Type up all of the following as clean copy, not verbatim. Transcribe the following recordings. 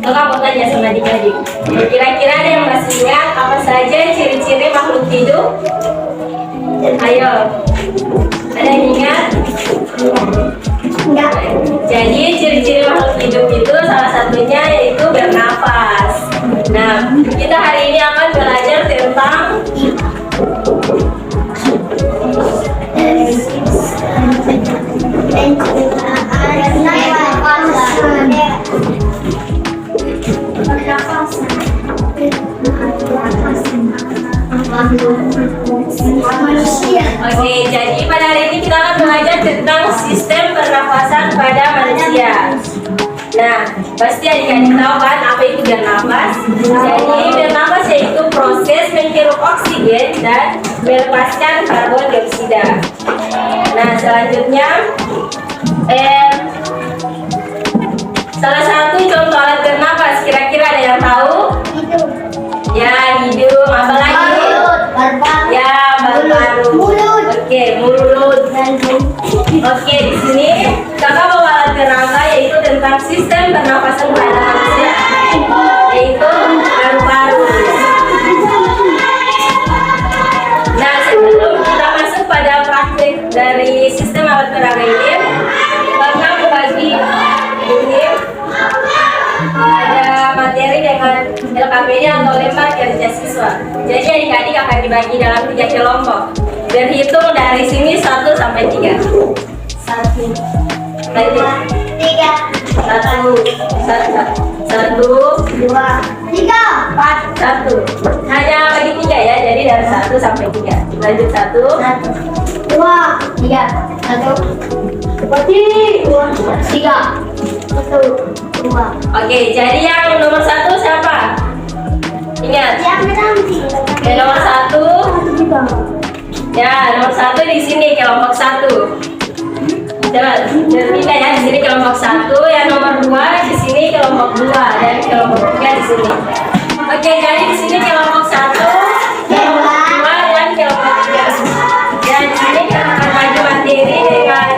Kakak mau tanya sama adik-adik, kira-kira ada yang masih ingat apa saja ciri-ciri makhluk hidup? Ayo, ada yang ingat? Enggak. Jadi ciri-ciri makhluk hidup itu salah satunya yaitu bernafas. Nah, kita hari ini akan belajar tentang Oke, jadi pada hari ini kita akan belajar tentang sistem pernafasan pada manusia. Nah, pasti adik-adik tahu kan apa itu bernafas? Jadi bernafas yaitu proses menghirup oksigen dan melepaskan karbon dioksida. Nah, selanjutnya salah satu contoh alat bernafas, kira-kira ada yang tahu? Ya, hidung. Apa lagi? Ya, paru-paru. Oke, mulut. Oke, di sini kakak bawa alat kerangka yaitu tentang sistem pernafasan pada manusia, yaitu paru-paru. Nah, sebelum kita masuk pada praktik dari sistem alat kerangka ini, kakak berbagi ini ada materi dengan LKP atau lembar kerja siswa. Jadi adik-adik akan dibagi dalam 3 kelompok. Berhitung dari sini 1 sampai 3. 1, 2, 3. 1, 2, 3, 4, 1. Hanya bagi 3 ya. Jadi dari 1 sampai 3. Lanjut 1, 2, 3. 1, 2, 3. 1, 2. Oke, jadi yang nomor 1 siapa? Ingat. Yang nomor 1. Ya, nomor 1 di sini kelompok 1. Coba berpindah ya, di sini kelompok 1, yang nomor 2 di sini kelompok 2 dan kelompok 3 di sini. Oke, jadi di sini kelompok 1, kelompok 2 dan kelompok 3. Dan di sini kita akan bagi materi dengan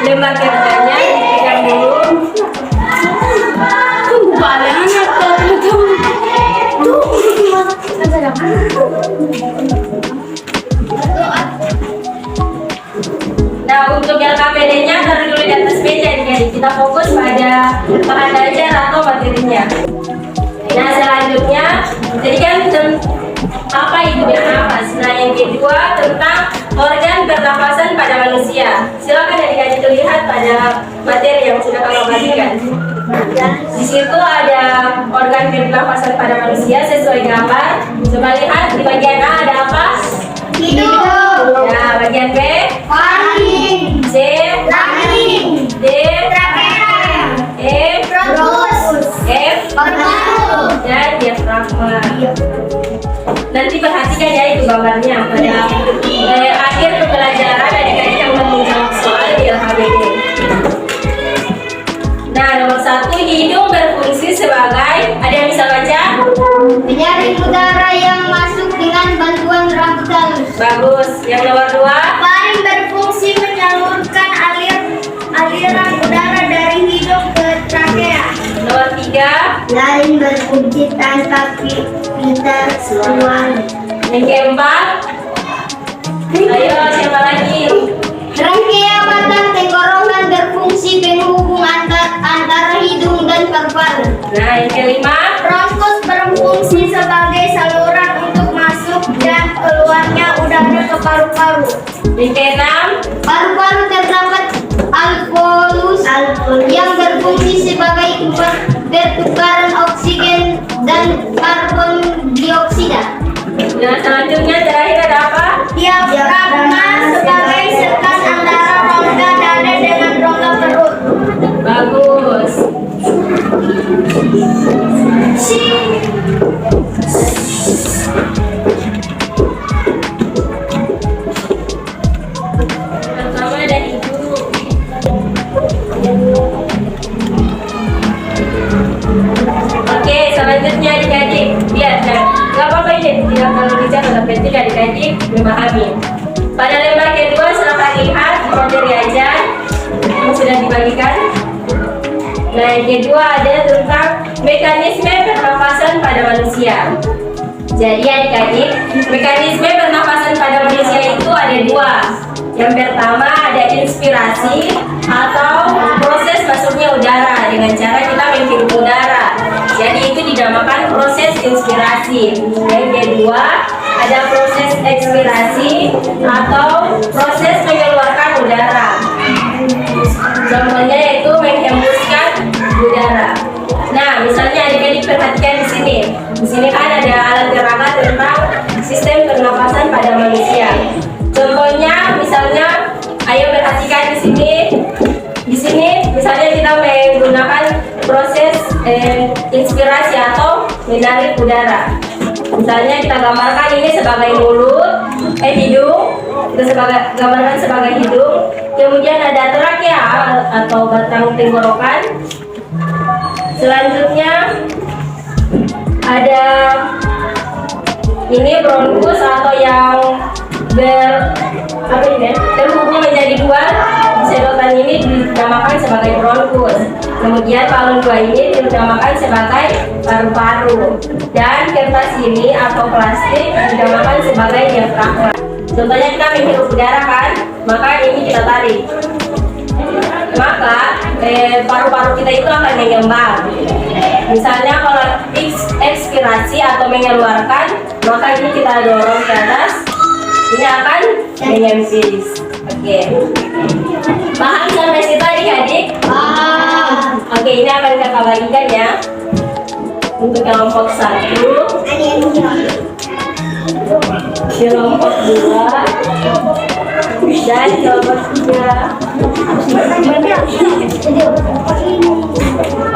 lembar kerjanya. Dipegang dulu. Nah, untuk LKPD-nya taruh dulu di atas meja nih. Kita fokus pada bahan belajar atau materinya. Nah, selanjutnya, jadi kan apa itu bernafas? Nah, yang kedua tentang organ pernafasan pada manusia. Silakan adik-adik lihat pada materi yang sudah kami bagikan. Di situ ada organ pernafasan pada manusia sesuai gambar. Coba lihat di bagian A ada apa? Hidung. Nah, bagian B? Paru. C? Lambung. D? Trachea. E? Bronkus. F? Paru. Dan diafragma. Nanti perhatikan ya itu gambarnya. Pada akhir pembelajaran adik-adik yang menjawab soal di LKPD. Nah, nomor 1, hidung berfungsi sebagai, ada yang bisa baca? Menyaring udara yang masuk dengan bantuan rambut halus. Bagus. Yang nomor 2, Faring berfungsi menyalurkan aliran udara dari hidung ke trakea. nomor 3, Laring berfungsi tanpa filter suara. yang keempat. Ayo, siapa lagi? Trakea batang tenggorokan berfungsi penghubung antara hidung dan paru-paru. Nah, yang kelima. Bronkus berfungsi sebagai saluran untuk masuk dan keluarnya udara ke paru-paru. Yang keenam. Paru-paru terdapat alveolus yang berfungsi sebagai pertukaran oksigen dan karbon dioksida. Nah, selanjutnya terakhir ada apa? Diafragma sebagai sekat antara rongga dada dengan rongga perut. Bagus. Pertama ada hidung. Oke, selanjutnya adik-adik. Lihat, nggak apa-apa ini tidak perlu dicatat, tapi penting adik-adik memahami. Pada lembar kedua silakan lihat materi ajar yang sudah dibagikan. Nah, yang kedua ada tentang mekanisme pernafasan pada manusia. Jadi adik-adik, mekanisme pernafasan pada manusia itu ada dua. Yang pertama ada inspirasi atau proses masuknya udara dengan cara kita menghirup udara. Jadi itu dinamakan proses inspirasi. Yang kedua ada proses ekspirasi atau proses mengeluarkan udara. Contohnya yaitu menghembuskan udara. Nah, misalnya adik-adik perhatikan di sini. Di sini kan ada alat peraga tentang sistem pernapasan pada manusia. Contohnya, misalnya, ayo perhatikan di sini. Di sini, misalnya kita menggunakan proses inspirasi atau menarik udara. Misalnya kita gambarkan ini sebagai mulut, hidung. Kita gambarkan sebagai hidung. Kemudian ada trakea atau batang tenggorokan. Selanjutnya ada ini bronkus atau yang terhubung menjadi dua. Sedotan ini dinamakan sebagai bronkus. Kemudian balon dua ini dinamakan sebagai paru-paru. Dan kertas ini atau plastik dinamakan sebagai diafragma. Contohnya kita menghirup udara kan, maka ini kita tarik. Maka paru-paru kita itu akan mengembang. Misalnya kalau ekspirasi atau mengeluarkan, maka ini kita dorong ke atas, ini akan mengempis. Oke. Paham sampai situ adik-adik? Oke, ini akan kita bagikan ya. Untuk kelompok 1, kelompok 2, dan kelompok 3.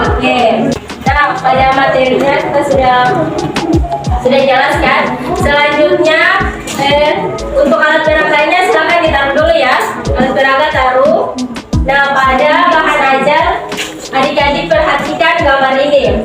Oke. Nah, pada materinya kita sudah jelaskan. Selanjutnya untuk alat peraga lainnya silakan ditaruh dulu ya. Alat peraga taruh. Nah, pada bahan ajar adik-adik perhatikan gambar ini.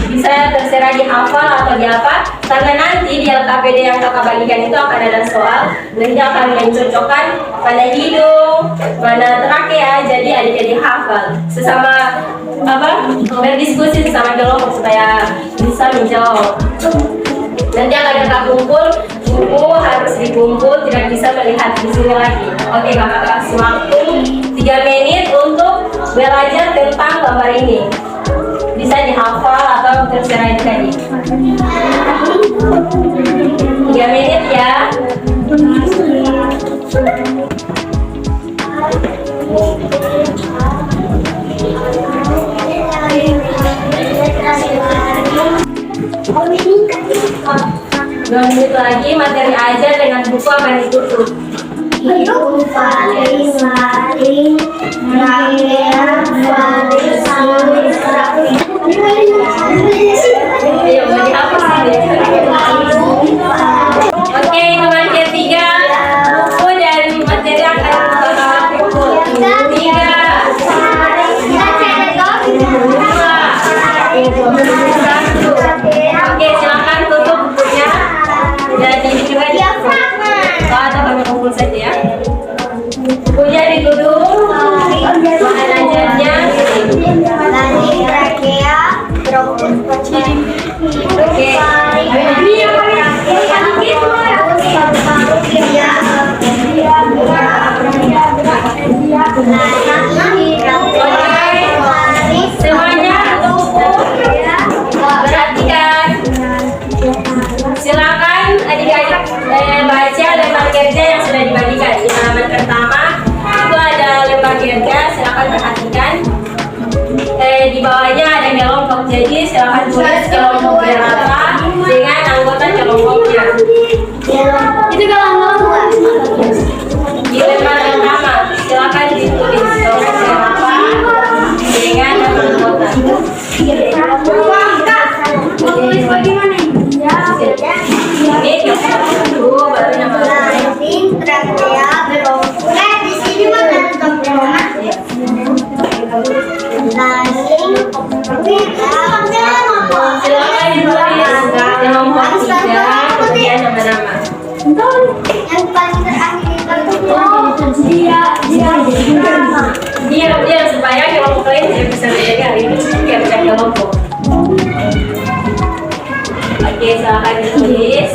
Bisa terserah dihafal atau diapa, karena nanti di LKPD yang kakak bagikan itu akan ada soal dan dia akan mencocokkan pada hidung, mana trakea, jadi adik-adik hafal sesama berdiskusi sesama kelompok supaya bisa menjawab. Nanti akan kakak kumpul, buku harus dikumpul, tidak bisa melihat di sini lagi. Oke, kakak kasih waktu 3 menit untuk belajar tentang gambar ini. Bisa dihafal atau terserah tadi. 3 menit ya. Dua menit lagi materi ajar dengan buku akan ditutup. Hidup paling Ayo, bagi apa sih? Oke, teman ketiga, buku dan materi akan kita kumpul. 3, 2, 1. Oke, silakan tutup bukunya. Jadi, kalau ada kumpul saja ya. Punya dituduh bahan ajarnya Laning, trakea, bronkus kecil. Oke. Semuanya perhatikan. Silakan adik-adik baca lembar kerja yang sudah dibagikan di halaman pertama. Itu ada lembar kerja, silakan perhatikan. Di bawahnya ada kelompok, jadi silakan tulis kelompok berapa dengan anggota kelompoknya. Itu kelompok Di lembar pertama silakan ditulis kelompok berapa dengan anggota. tulis bagaimana Ini dulu baru nama. Laning, trakea, bronkus. Di sini mana Laning, Silakan ditulis kelompok 3 kemudian nama-nama. yang paling terakhir itu Diam supaya kelompok lain tidak bisa menjaga ini tidak bisa kelompok. Oke, silakan ditulis.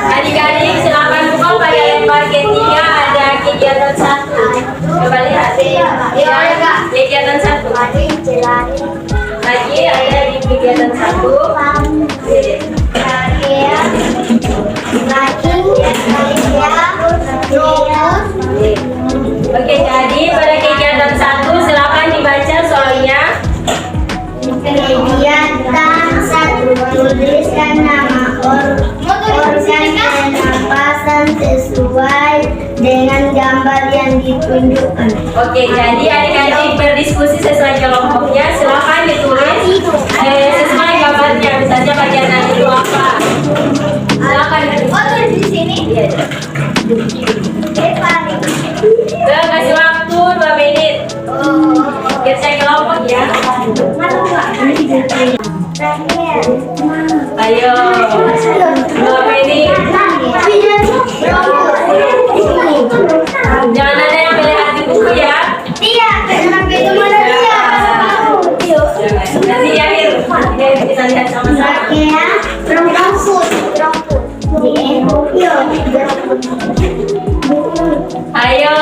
Adik-adik silakan buka pada lembar ketiga ada kegiatan 1. Coba lihat. Ya, kegiatan 1. Lagi ada di kegiatan 1. Oke, jadi pada kegiatan 1 silakan dibaca soalnya. Kegiatan 1, tuliskan nama organ pernapasan sesuai dengan gambar yang ditunjukkan. Oke, jadi adik-adik berdiskusi sesuai kelompoknya. Silakan ditulis sesuai gambarnya. Misalnya bagian itu apa? Silakan ditulis. Di sini. Iya. Kasih waktu 2 menit. Biar saya kelompok ya. Ayo. 2 menit. Jangan ada yang melihat di buku ya. Iya, sampai kemana dia? Nanti di akhir kita lihat sama-sama. Ya, bronkus. Ayo.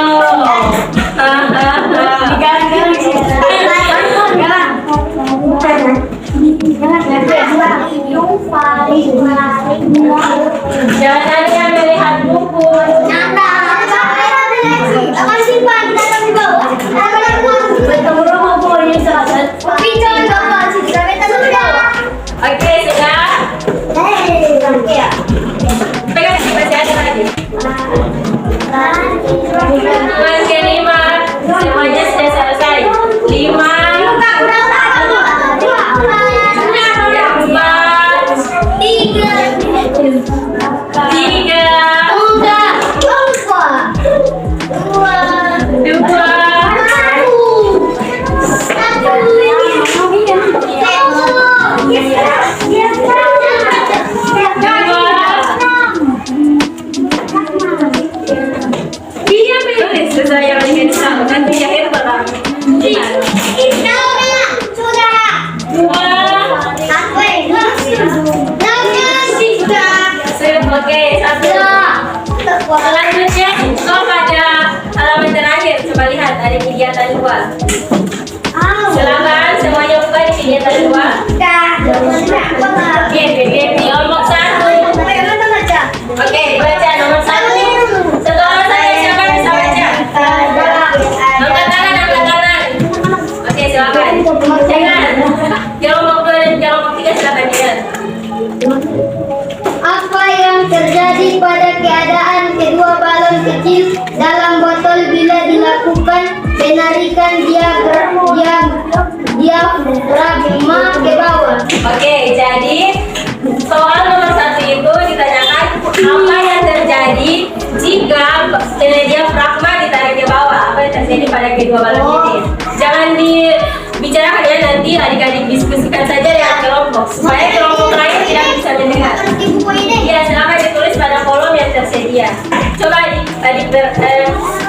Jangan ada yang melihat buku. Oke, sudah. Pegang sih, masih ada lagi. Yang kelima, semuanya sudah selesai. 5, 1. Selanjutnya, pada halaman terakhir. Coba lihat, ada kegiatan 2. Silakan semuanya buka di kegiatan 2. Oke, di kelompok 1. Oke, baca nomor 1. Setelah saya siapa bisa baca? Angkat tangan. Oke, silakan. Jangan. Kelompok 2 dan kelompok 3 silakan lihat. Apa yang terjadi pada keadaan kedua balon kecil dalam botol bila dilakukan penarikan diafragma ke bawah? Oke, jadi soal nomor 1 itu ditanyakan apa yang terjadi jika jika diafragma ditarik ke bawah, apa yang terjadi pada kedua balon ini? Jangan dibicarakan ya, nanti adik-adik diskusikan saja dengan kelompok supaya kelompok lain tidak bisa mendengar. Ya, silakan ditulis pada kolom yang tersedia. Coba adik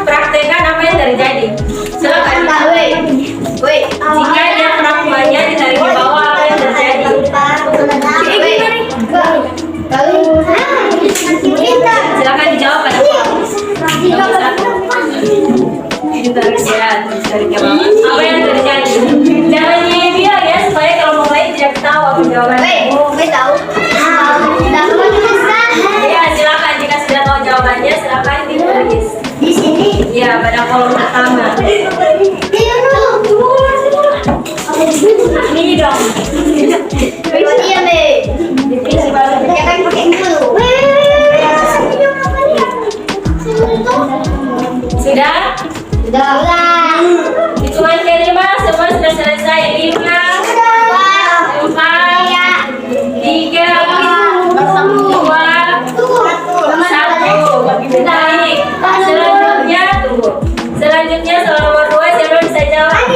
praktekkan apa yang terjadi. Silakan. Jika diafragmanya ditarik ke bawah, apa yang terjadi? Silakan dijawab pada kolom. Nomor 1. Ditarik ke bawah. Apa yang terjadi? Jangan dibilang ya supaya kelompok lain tidak tahu apa jawabannya. Ya, silakan jika sudah tahu jawabannya silakan ditulis. Di sini. Ya, pada kolom pertama. Ini dong. Divisi balon. Sudah? Hitungan kelima semua sudah selesai. 5, 4, 3, 2, 1. Baik. Selanjutnya soal nomor 2 siapa bisa jawab?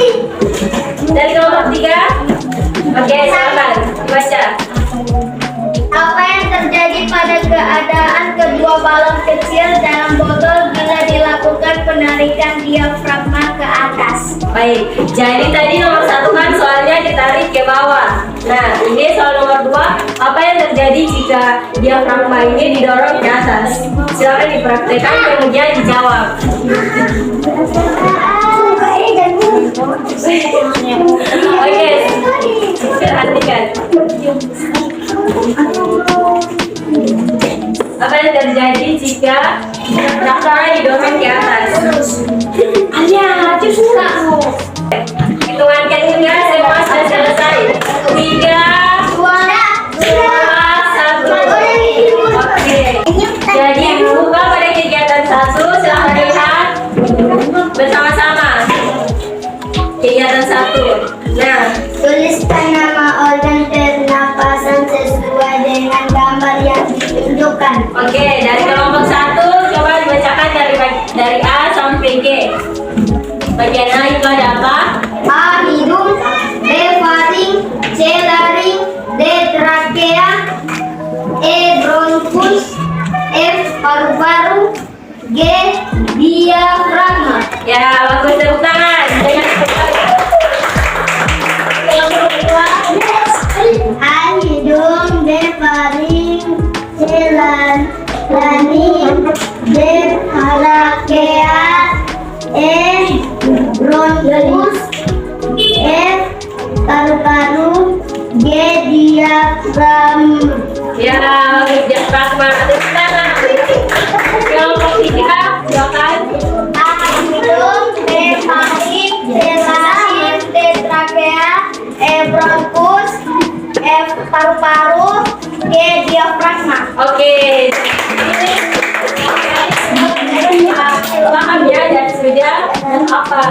Dari kelompok 3. Oke, silakan baca. Apa yang terjadi pada keadaan kedua balon kecil dalam botol bila dilakukan penarikan diafragma ke atas? Baik, jadi tadi nomor 1 kan soalnya ditarik ke bawah. Nah, ini soal nomor 2, apa yang terjadi jika diafragma ini didorong ke atas? Silakan dipraktekkan kemudian dijawab. Oke, perhatikan. Apa yang terjadi jika diafragma didorong ke atas? Hitungan ketiga semua sudah selesai. 3, 2, 1. Oke. Jadi buka pada kegiatan 1, silahkan lihat bersama-sama. Kegiatan 1. Nah, Tuliskan nama organ pernapasan sesuai dengan gambar yang ditunjukkan. oke, dari kelompok 1 coba dibacakan dari A sampai G. Bagian A itu ada apa? A. Hidung. B. Faring. C. Laring. D. Trakea. E. Bronkus. F. Paru-paru. G. Diafragma. Ya, bagus, tepuk tangan. A. Hidung. B. Faring. C. Laring. D. Trakea. E. Bronkus. F. Paru-paru. G. Diafragma. Ya, bagus, diafragma. Tepuk tangan. Kelompok 3, silakan. A. Hidung. B. Faring. C. laring. D. Trakea. E. Bronkus. F. Paru-paru. G. Diafragma. Oke. Paham ya dan sudah apa?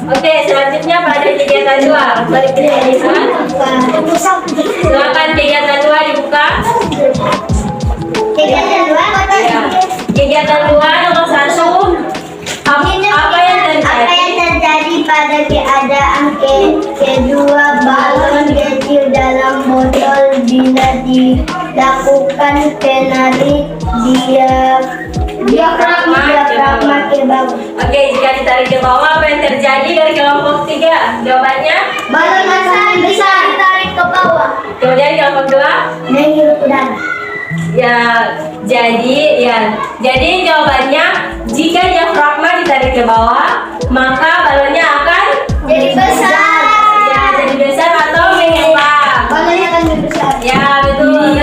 Oke, selanjutnya pada kegiatan 2. Mari kita lihat. Silakan kegiatan 2 dibuka. Kegiatan 2. Ya. Kegiatan 2 nomor 1. Apa yang terjadi pada keadaan kedua balon kecil dalam botol bila dilakukan penarik diafragma ke bawah? Oke, jika ditarik ke bawah apa yang terjadi dari kelompok 3? Jawabannya Balon akan bisa ditarik ke bawah. kemudian kelompok 2 Menghirup udara. Jadi jawabannya jika diafragma ditarik ke bawah maka balonnya akan Jadi besar. ya jadi besar atau mengembang. Balonnya akan lebih besar. Ya betul.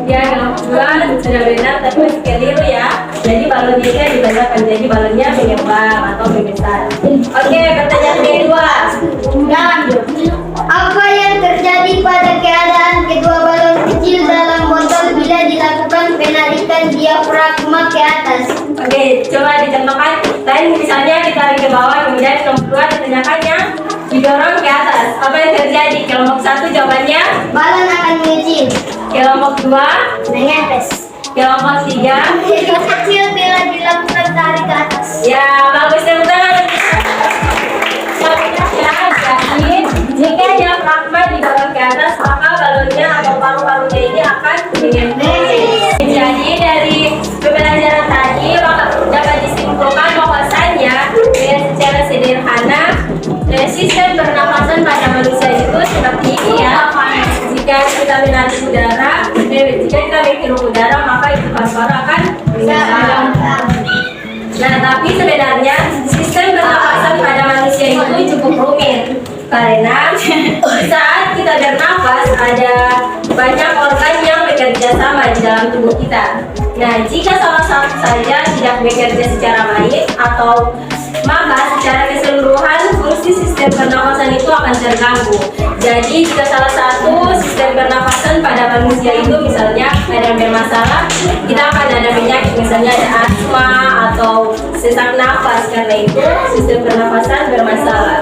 Ya kebetulan sudah benar tapi masih keliru ya. Jadi balonnya itu yang dibedakan jadi balonnya mengembang atau membesar. Oke, pertanyaan kedua. Apa yang terjadi pada keadaan kedua balon kecil dalam botol bila dilakukan penarikan diafragma ke atas? Oke, coba dicontohkan. Lain misalnya ditarik ke bawah, kemudian kelompok 2 ditanyakannya didorong ke atas. Apa yang terjadi? Kelompok 1 jawabannya Balon akan mengecil. Kelompok 2, Mengetes. kelompok 3. Jadi kecil bila dilakukan tarik ke atas. Ya, bagus tepuk tangan. Jadi, jika diafragma didorong ke atas, maka balonnya atau paru-parunya ini akan mengendus. Jadi dari pembelajaran tadi dapat disimpulkan bahwasanya dengan secara sederhana sistem pernapasan pada manusia itu seperti ini ya. Jika kita menarik udara, jika kita menghirup udara, maka itu paru-paru akan mengendus. Nah, tapi sebenarnya sistem pernapasan pada manusia itu cukup rumit karena saat kita bernafas ada banyak organ yang bekerja sama di dalam tubuh kita. Nah, jika salah satu saja tidak bekerja secara baik atau maka secara keseluruhan fungsi sistem pernapasan itu akan terganggu. Jadi jika salah satu sistem pernapasan pada manusia itu misalnya ada yang bermasalah, kita akan ada penyakit, misalnya ada asma atau sesak nafas, karena itu sistem pernapasan bermasalah.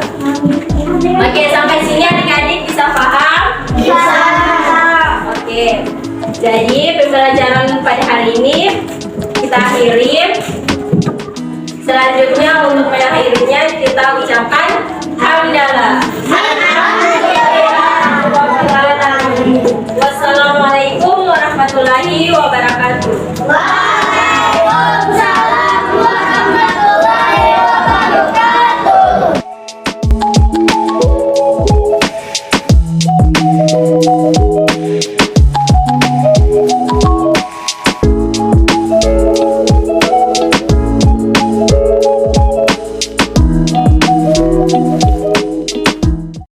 Oke, sampai sini adik-adik bisa paham? Bisa. Oke, jadi pembelajaran pada hari ini kita akhiri. Selanjutnya untuk mengakhirinya kita ucapkan hamdalah. Wassalamualaikum warahmatullahi wabarakatuh. Waalaikumsalam.